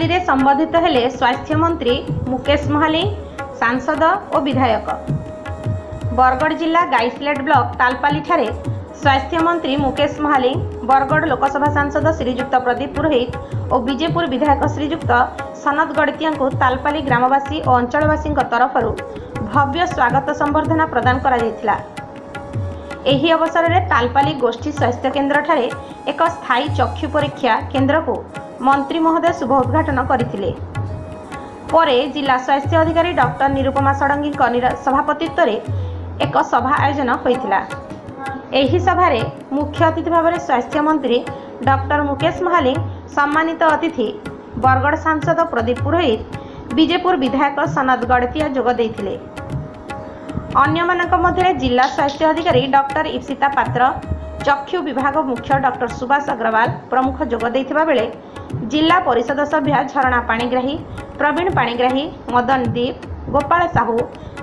तालपाली रे संबोधित हेले स्वास्थ्य मंत्री मुकेश महालिंग, सांसद और विधायक। बरगढ़ जिला गाइसलेट ब्लॉक तालपाली ठारे स्वास्थ्य मंत्री मुकेश महालिंग, बरगढ़ लोकसभा सांसद श्रीजुक्त प्रदीप पुरोहित और बीजेपुर विधायक श्रीजुक्त सनत गड़तिया को तालपाली ग्रामवासी और अंचलवासी तरफ भव्य स्वागत संबर्धना प्रदान करा जायथिला। एही अवसर में तालपाली गोष्ठी स्वास्थ्य केन्द्र ठारे एक स्थायी चक्षु परीक्षा केन्द्र को मंत्री महोदय शुभ उद्घाटन करथिले। परे जिला स्वास्थ्य अधिकारी डॉक्टर निरुपमा षडंगी सभापतित्व में एक सभा आयोजन होइथिला। एही सभारे मुख्य अतिथि भाव में स्वास्थ्य मंत्री डॉक्टर मुकेश महालिंग, सम्मानित अतिथि बरगढ़ सांसद प्रदीप पुरोहित, बीजेपुर विधायक सनत गड़तिया जोग देइथिले। अन्यमानक मध्य जिला स्वास्थ्य अधिकारी डॉक्टर इप्सिता पात्र, चक्षु विभाग मुख्य डॉक्टर सुभाष अग्रवाल प्रमुख जोग देइथिबा बेले जिला परिषद सभ्य झरणा पाणिग्राही, प्रवीण पाणिग्राही, मदन दीप, गोपाल साहू,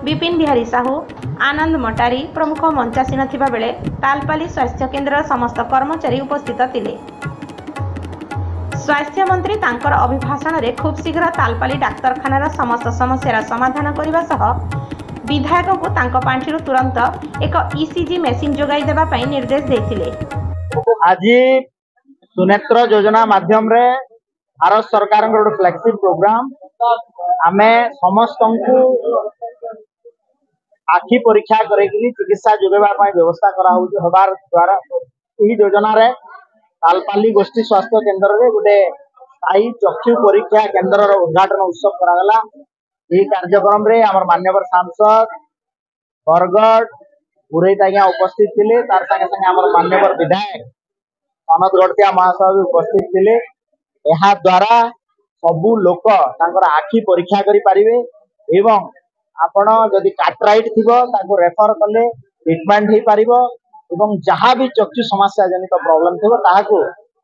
विपिन बिहारी साहू, आनंद मटारी प्रमुख मंचासीन थिबा बेले तालपाली स्वास्थ्य केन्द्र समस्त कर्मचारी उपस्थित थिले। स्वास्थ्य मंत्री तांकर अभिभाषण रे खूब शीघ्र तालपाली डाक्तरखानार समस्त समस्यार समाधान करने सह विधायक को तांको पांठिरु तुरंत एक ईसीजी मेसिन जोगाई देबा पई निर्देश देथिले। आज सुनेत्र योजना माध्यम रे भारत सरकार फ्लैगशिप प्रोग्राम आमे समस्त आखि परीक्षा करेकरी चिकित्सा जोगेबा पई व्यवस्था करा होबार द्वारा एही योजना रे तालपाली गोष्ठी स्वास्थ्य केन्द्र रे गोटे स्थायी चक्षु परीक्षा केन्द्र उद्घाटन उत्सव करागला। यही कार्यक्रम रे आमर मान्यवर सांसद बरगढ़ पुरोहित आज्ञा उपस्थित थे। तार संगे संगे आमर मान्यवर विधायक सनत गड़तिया महाशय भी उपस्थित थे। यह द्वारा सबू लोक तांकर आखि परीक्षा करि पारिबे एवं आपण जदि कैटराइट थिबो ताको रेफर कले ट्रीटमेंट हे पारिबो एवं जहाँ भी चक्षु समस्या जनित प्रॉब्लम थिबो ताहाको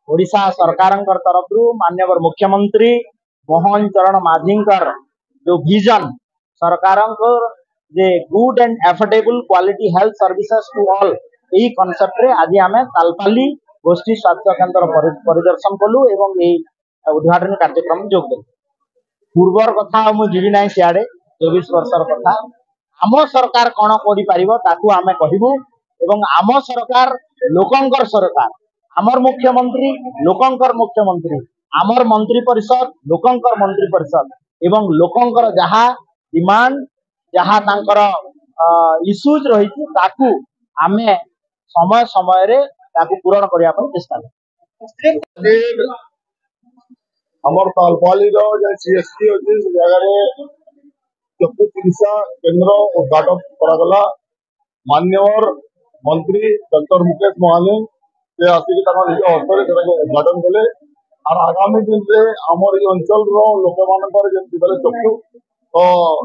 ओडिशा सरकारंकर तरफ मान्यवर मुख्यमंत्री मोहन चरण माझींकर जो विजन सरकारंकर जे good and affordable quality health services to all यही कॉन्सेप्ट रे आज आमे तालपाली गोष्ठी स्वास्थ्य केन्द्र परिदर्शन कलु एवं यही उद्घाटन कार्यक्रम जोग देलु। पूर्वर कथा मु जीवी नाही सियाडे 24 वर्षर कथा आम सरकार कोन करि पारिबो ताकू आमे कहिबु एवं आम सरकार लोकंकर सरकार, आमर मुख्यमंत्री लोकंकर मुख्यमंत्री, आमर मंत्री परिषद लोकंकर मंत्री परिषद एवं लोकंकर जहाँ डिमांड जहाँ तांकर इश्यूज रही ताकू आमे समय समय रे ताकू पूरण करिया पई चेष्टा करू। हमर तालपाली रो जे सीएससी अछि से जगह रे चक्षु चिकित्सा केंद्र उद्घाटन करागला। मान्यवर मंत्री डॉक्टर मुकेश महालिंग से आसिक तांकर निज हस्ते रे उद्घाटन कले और आगामी दिन रे हमर ई अंचल रो लोक मानकर जेंति बेले चक्षु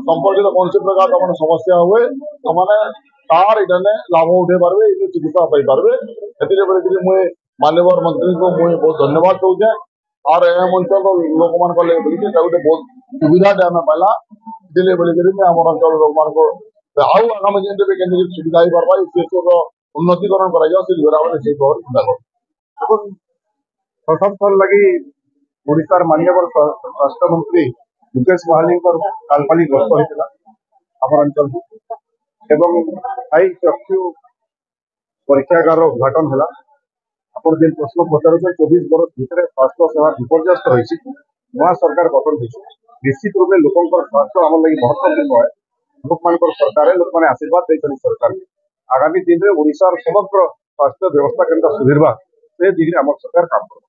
संपर्कित कौन प्रकार तमन समस्या हुए तमने तार इडने लाभ उठे पारबे इ चिकित्सा पाई पारबे एतिरे बेले मुई मान्यवर मंत्री को मुई बहुत धन्यवाद दउछे और एम अंचल लोक मान को लेके बहुत सुविधा दे हमें पाला दिले बेले में हमर अंचल लोक मान को आउ आगामी दिन रे केंद्र सुविधा ही पारबा इसे रो उन्नतिकरण करा जाओ से बराबर से खबर चिंता करो। प्रथम थर लगी ओडिशार मान्यवर स्वास्थ्य मंत्री मुकेश महालिंग तालपाली गस्त होता आम अंचल एवं स्थायी चक्षु परीक्षागार उद्घाटन है। आप जिन प्रश्न पचार 24 वर्ष भितर स्वास्थ्य सेवा विपर्यस्त रही नवा सरकार गठन हो निश्चित रूप से लोक स्वास्थ्य आम लगी महत्वपूर्ण है। लोक मान सरकार लोक मैंने आशीर्वाद देते सरकार आगामी दिन में ओडिशार समग्र स्वास्थ्य व्यवस्था केन्द्र सुधरवा से दिगरे आम सरकार काम कर।